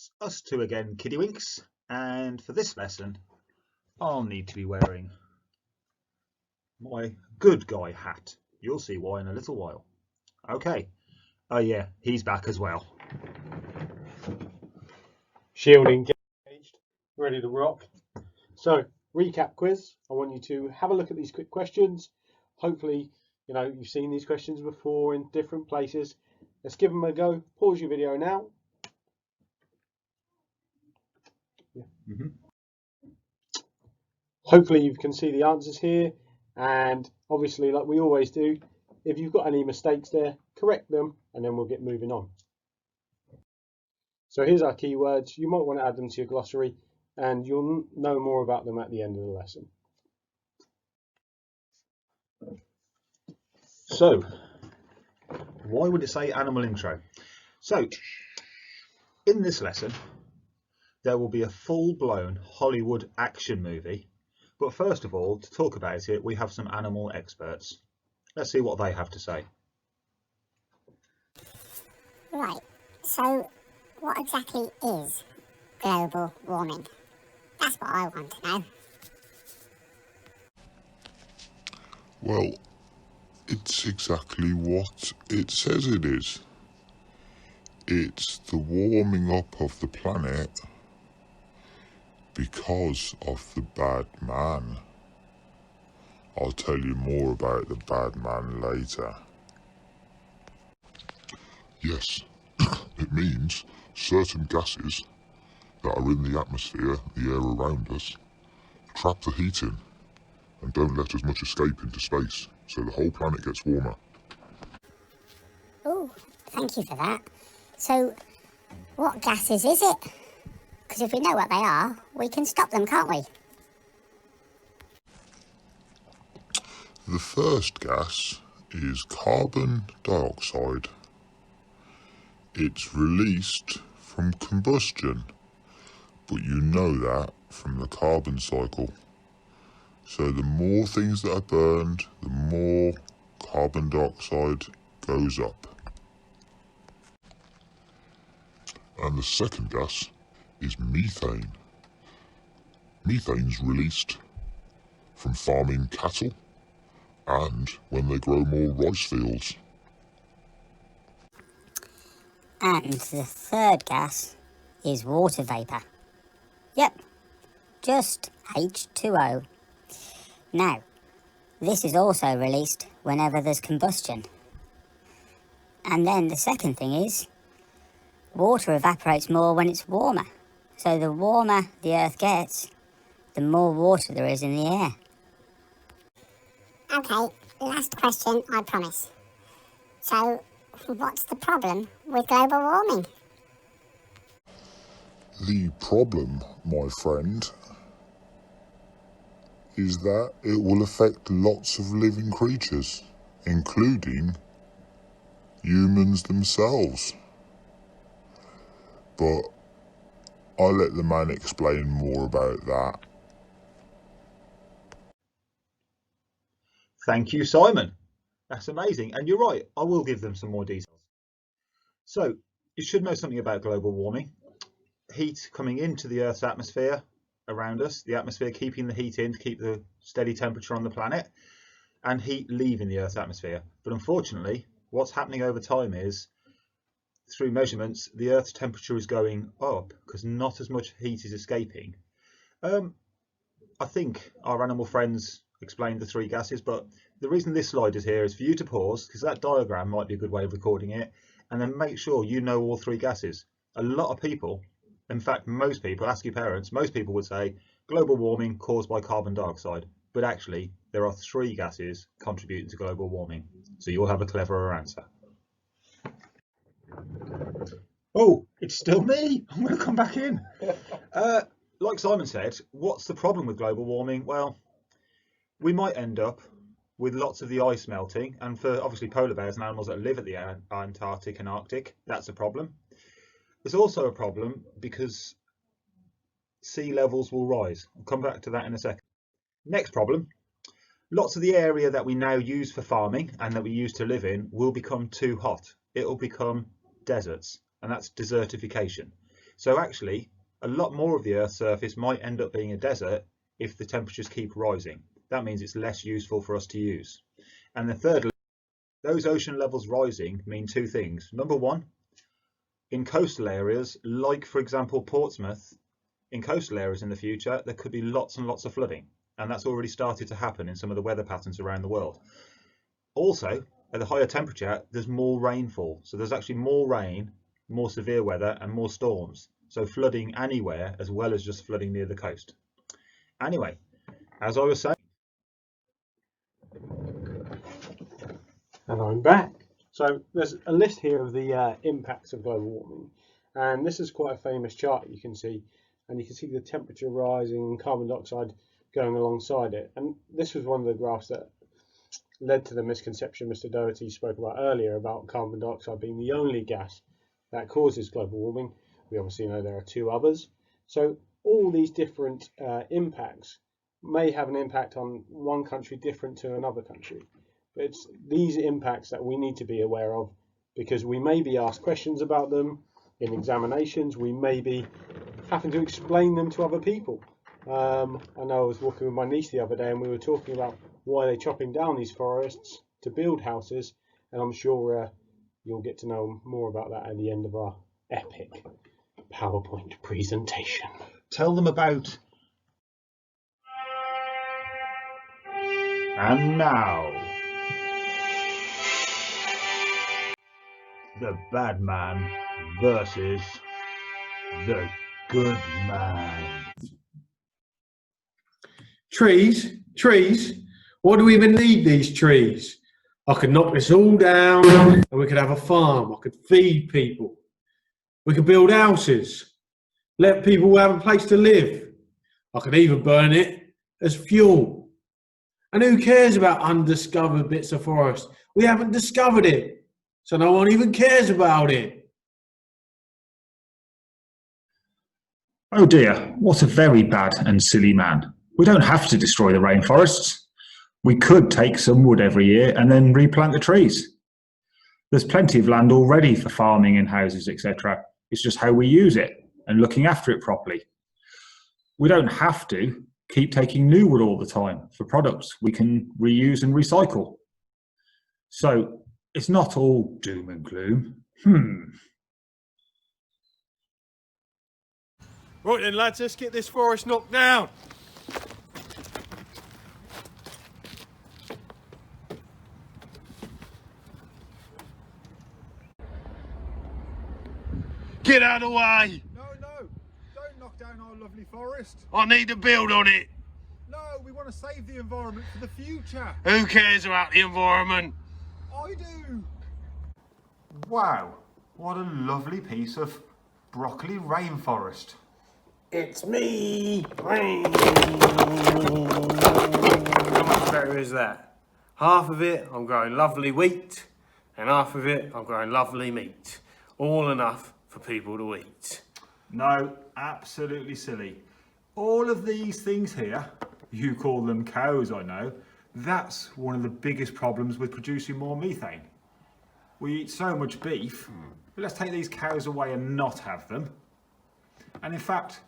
It's us two again, Kiddywinks, and for this lesson I'll need to be wearing my good guy hat. You'll see why in a little while. Okay, oh yeah, he's back as well. Shield engaged, ready to rock. So, recap quiz. I want you to have a look at these quick questions. Hopefully, you've seen these questions before in different places. Let's give them a go. Pause your video now. Hopefully you can see the answers here, and obviously, like we always do, if you've got any mistakes there, correct them, and then we'll get moving on. So here's our keywords. You might want to add them to your glossary, and you'll know more about them at the end of the lesson. So, why would it say animal intro? So, in this lesson, there will be a full-blown Hollywood action movie. But first of all, to talk about it, we have some animal experts. Let's see what they have to say. Right, so what exactly is global warming? That's what I want to know. Well, it's exactly what it says it is. It's the warming up of the planet because of the bad man. I'll tell you more about the bad man later. Yes, it means certain gases that are in the atmosphere, the air around us, trap the heat in and don't let as much escape into space, so the whole planet gets warmer. Oh, thank you for that. So, what gases is it? Because if we know what they are, we can stop them, can't we? The first gas is carbon dioxide. It's released from combustion, but you know that from the carbon cycle. So the more things that are burned, the more carbon dioxide goes up. And the second gas is methane. Methane's released from farming cattle and when they grow more rice fields. And the third gas is water vapour. Yep, just H2O. Now, this is also released whenever there's combustion. And then the second thing is, water evaporates more when it's warmer. So the warmer the earth gets, the more water there is in the air. Okay, last question, I promise. So, what's the problem with global warming? The problem, my friend, is that it will affect lots of living creatures, including humans themselves. But I'll let the man explain more about that. Thank you, Simon. That's amazing. And you're right, I will give them some more details. So, you should know something about global warming. Heat coming into the Earth's atmosphere around us, the atmosphere keeping the heat in to keep the steady temperature on the planet, and heat leaving the Earth's atmosphere. But unfortunately, what's happening over time is, through measurements, the Earth's temperature is going up because not as much heat is escaping. I think our animal friends explained the three gases, but the reason this slide is here is for you to pause, because that diagram might be a good way of recording it, and then make sure you know all three gases. A lot of people, in fact most people, ask your parents, most people would say global warming caused by carbon dioxide, but actually there are three gases contributing to global warming, so you'll have a cleverer answer. Oh, it's still me. I'm going to come back in. Like Simon said, what's the problem with global warming? Well, we might end up with lots of the ice melting, and for obviously polar bears and animals that live at the Antarctic and Arctic, that's a problem. There's also a problem because sea levels will rise. I'll come back to that in a second. Next problem, lots of the area that we now use for farming and that we used to live in will become too hot. It will become deserts, and that's desertification. So actually, a lot more of the Earth's surface might end up being a desert if the temperatures keep rising. That means it's less useful for us to use. And then thirdly, those ocean levels rising mean two things. Number one, in coastal areas, like for example Portsmouth, in coastal areas in the future, there could be lots and lots of flooding. And that's already started to happen in some of the weather patterns around the world. Also, at the higher temperature, there's more rainfall. So there's actually more rain, more severe weather, and more storms. So flooding anywhere as well as just flooding near the coast. Anyway, as I was saying. And I'm back. So there's a list here of the impacts of global warming. And this is quite a famous chart you can see. And you can see the temperature rising and carbon dioxide going alongside it. And this was one of the graphs that led to the misconception Mr. Doherty spoke about earlier about carbon dioxide being the only gas that causes global warming. We obviously know there are two others. So all these different impacts may have an impact on one country different to another country. But it's these impacts that we need to be aware of, because we may be asked questions about them in examinations. We may be having to explain them to other people. I know I was walking with my niece the other day and we were talking about why they're chopping down these forests to build houses, and I'm sure you'll get to know more about that at the end of our epic PowerPoint presentation. Tell them about. And now, the bad man versus the good man. Trees? What do we even need these trees? I could knock this all down and we could have a farm. I could feed people. We could build houses. Let people have a place to live. I could even burn it as fuel. And who cares about undiscovered bits of forest? We haven't discovered it, so no one even cares about it. Oh dear, what a very bad and silly man. We don't have to destroy the rainforests. We could take some wood every year and then replant the trees. There's plenty of land already for farming and houses, etc. It's just how we use it and looking after it properly. We don't have to keep taking new wood all the time for products we can reuse and recycle. So it's not all doom and gloom. Right then lads, let's get this forest knocked down. Get out of the way! No, don't knock down our lovely forest. I need to build on it. No, we want to save the environment for the future. Who cares about the environment? I do. Wow, what a lovely piece of broccoli rainforest. It's me! How much better is that? Half of it I'm growing lovely wheat, and half of it I'm growing lovely meat. All enough for people to eat. No, absolutely silly. All of these things here, you call them cows, I know, that's one of the biggest problems with producing more methane. We eat so much beef, but let's take these cows away and not have them. And in fact,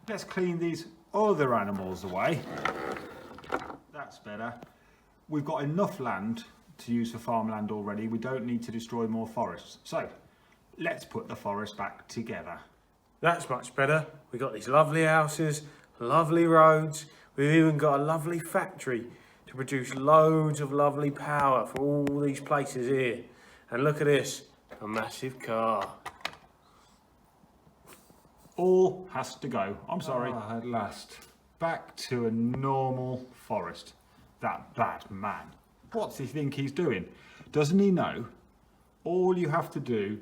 let's clean these other animals away. That's better. We've got enough land to use for farmland already. We don't need to destroy more forests. So let's put the forest back together. That's much better. We've got these lovely houses, lovely roads. We've even got a lovely factory to produce loads of lovely power for all these places here. And look at this, a massive car. All has to go. I'm sorry. At last. Back to a normal forest. That bad man. What's he think he's doing? Doesn't he know? All you have to do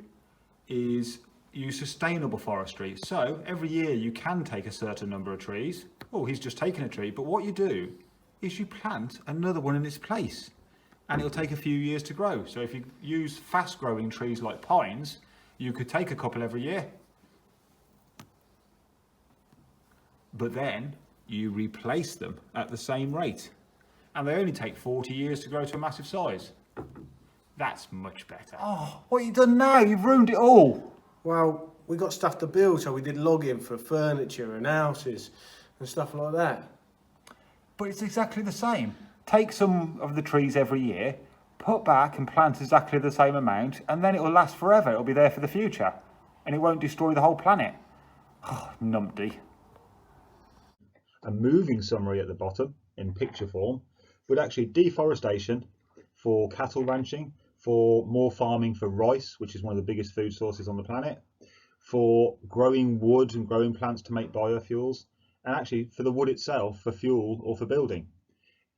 is use sustainable forestry. So every year you can take a certain number of trees. Oh, he's just taken a tree. But what you do is you plant another one in its place. And it'll take a few years to grow. So if you use fast growing trees like pines, you could take a couple every year. But then you replace them at the same rate. And they only take 40 years to grow to a massive size. That's much better. Oh, what have you done now? You've ruined it all. Well, we got stuff to build, so we did logging for furniture and houses and stuff like that. But it's exactly the same. Take some of the trees every year, put back and plant exactly the same amount, and then it will last forever. It'll be there for the future, and it won't destroy the whole planet. Oh, numpty. A moving summary at the bottom in picture form, but actually deforestation for cattle ranching, for more farming for rice, which is one of the biggest food sources on the planet, for growing wood and growing plants to make biofuels, and actually for the wood itself for fuel or for building.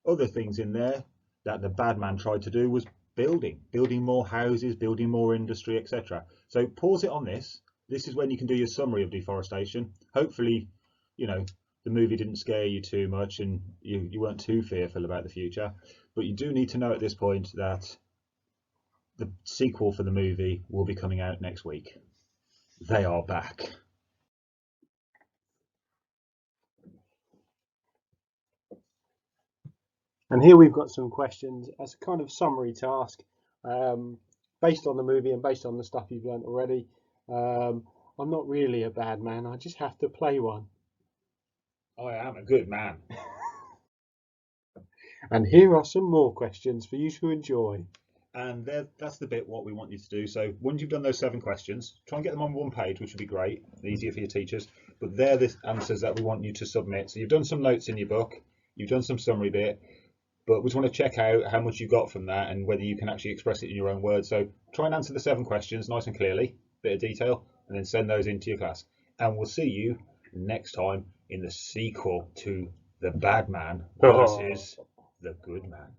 Other things in there that the bad man tried to do was building more houses, building more industry, etc. So pause it on this. This is when you can do your summary of deforestation. Hopefully, you know, the movie didn't scare you too much and you weren't too fearful about the future. But you do need to know at this point that the sequel for the movie will be coming out next week. They are back. And here we've got some questions as a kind of summary task, based on the movie and based on the stuff you've learnt already. I'm not really a bad man, I just have to play one. I am a good man. And here are some more questions for you to enjoy. And that's the bit what we want you to do. So once you've done those 7 questions, try and get them on one page, which would be great, easier for your teachers. But they're the answers that we want you to submit. So you've done some notes in your book, you've done some summary bit, but we just want to check out how much you got from that and whether you can actually express it in your own words. So try and answer the 7 questions nice and clearly, bit of detail, and then send those into your class. And we'll see you next time in the sequel to The Bad Man versus The Good Man.